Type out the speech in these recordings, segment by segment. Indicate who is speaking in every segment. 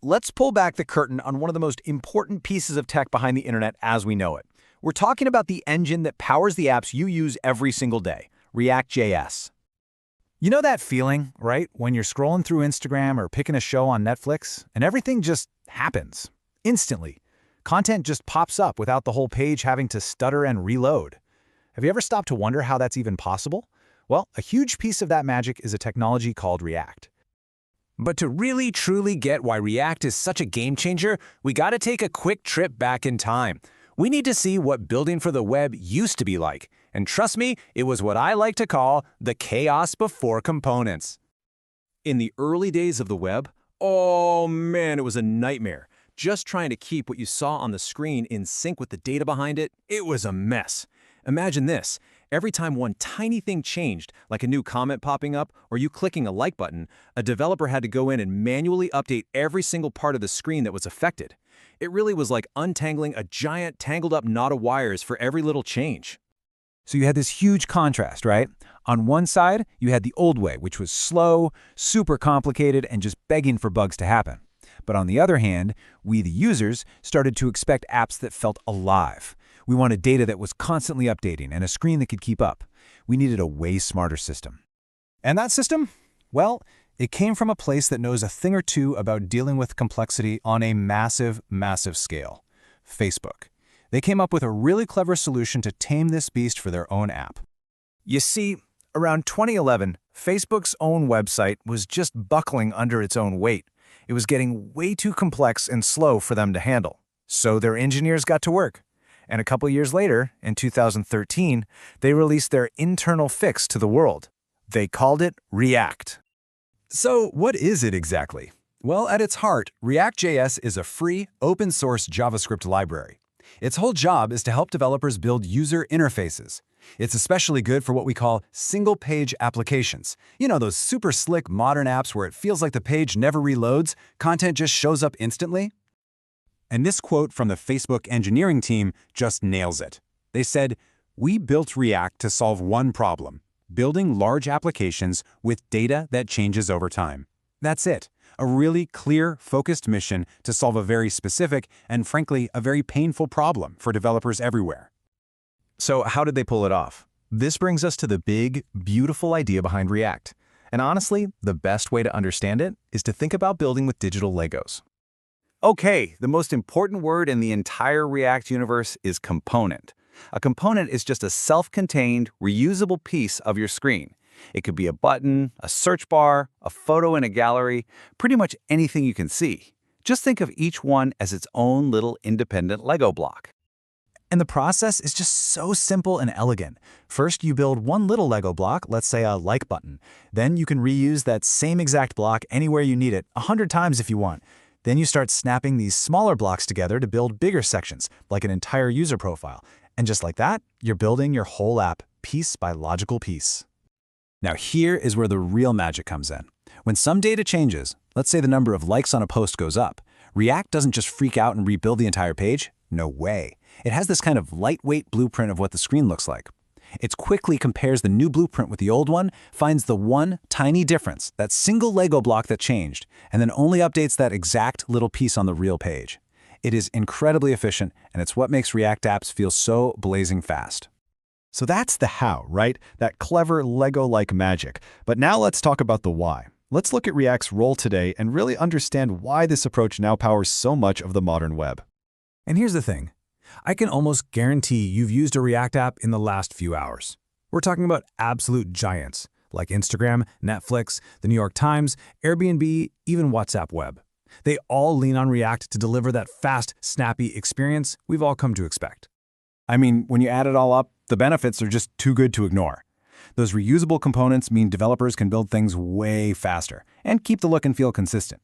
Speaker 1: let's pull back the curtain on one of the most important pieces of tech behind the internet as we know it. We're talking about the engine that powers the apps you use every single day, React.js. You know that feeling, right? When you're scrolling through Instagram or picking a show on Netflix, and everything just happens, instantly. Content just pops up without the whole page having to stutter and reload. Have you ever stopped to wonder how that's even possible? Well, a huge piece of that magic is a technology called React.
Speaker 2: But to really truly get why React is such a game changer, we gotta take a quick trip back in time. We need to see what building for the web used to be like. And trust me, it was what I like to call the chaos before components.
Speaker 3: In the early days of the web, oh man, it was a nightmare. Just trying to keep what you saw on the screen in sync with the data behind it, it was a mess. Imagine this. Every time one tiny thing changed, like a new comment popping up or you clicking a like button, a developer had to go in and manually update every single part of the screen that was affected. It really was like untangling a giant tangled up knot of wires for every little change.
Speaker 1: So you had this huge contrast, right? On one side, you had the old way, which was slow, super complicated, and just begging for bugs to happen. But on the other hand, we, the users, started to expect apps that felt alive. We wanted data that was constantly updating and a screen that could keep up. We needed a way smarter system. And that system? Well, it came from a place that knows a thing or two about dealing with complexity on a massive, massive scale. Facebook. They came up with a really clever solution to tame this beast for their own app. You see, around 2011, Facebook's own website was just buckling under its own weight. It was getting way too complex and slow for them to handle. So their engineers got to work. And a couple years later, in 2013, they released their internal fix to the world. They called it React.
Speaker 4: So what is it exactly? Well, at its heart, React.js is a free, open-source JavaScript library. Its whole job is to help developers build user interfaces. It's especially good for what we call single-page applications. You know, those super slick modern apps where it feels like the page never reloads, content just shows up instantly? And this quote from the Facebook engineering team just nails it. They said, "We built React to solve one problem, building large applications with data that changes over time." That's it. A really clear, focused mission to solve a very specific and, frankly, a very painful problem for developers everywhere.
Speaker 1: So how did they pull it off? This brings us to the big, beautiful idea behind React. And honestly, the best way to understand it is to think about building with digital Legos. Okay, the most important word in the entire React universe is component. A component is just a self-contained, reusable piece of your screen. It could be a button, a search bar, a photo in a gallery, pretty much anything you can see. Just think of each one as its own little independent Lego block. And the process is just so simple and elegant. First, you build one little Lego block, let's say a like button. Then you can reuse that same exact block anywhere you need it, 100 times if you want. Then you start snapping these smaller blocks together to build bigger sections, like an entire user profile. And just like that, you're building your whole app, piece by logical piece. Now here is where the real magic comes in. When some data changes, let's say the number of likes on a post goes up, React doesn't just freak out and rebuild the entire page. No way. It has this kind of lightweight blueprint of what the screen looks like. It quickly compares the new blueprint with the old one, finds the one tiny difference, that single Lego block that changed, and then only updates that exact little piece on the real page. It is incredibly efficient, and it's what makes React apps feel so blazing fast.
Speaker 4: So that's the how, right? That clever Lego-like magic. But now let's talk about the why. Let's look at React's role today and really understand why this approach now powers so much of the modern web.
Speaker 1: And here's the thing. I can almost guarantee you've used a React app in the last few hours. We're talking about absolute giants, like Instagram, Netflix, the New York Times, Airbnb, even WhatsApp Web. They all lean on React to deliver that fast, snappy experience we've all come to expect.
Speaker 4: I mean, when you add it all up, the benefits are just too good to ignore. Those reusable components mean developers can build things way faster and keep the look and feel consistent.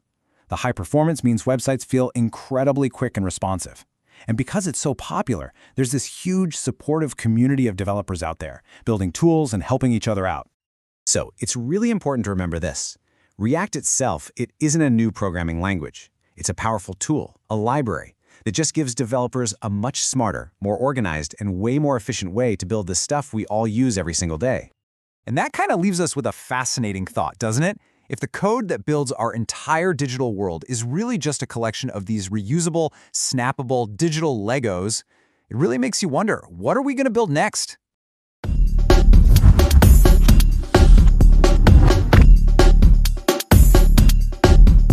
Speaker 4: The high performance means websites feel incredibly quick and responsive. And because it's so popular, there's this huge supportive community of developers out there, building tools and helping each other out. So it's really important to remember this. React itself, it isn't a new programming language. It's a powerful tool, a library, that just gives developers a much smarter, more organized, and way more efficient way to build the stuff we all use every single day. And that kind of leaves us with a fascinating thought, doesn't it? If the code that builds our entire digital world is really just a collection of these reusable, snappable digital Legos, it really makes you wonder, what are we going to build next?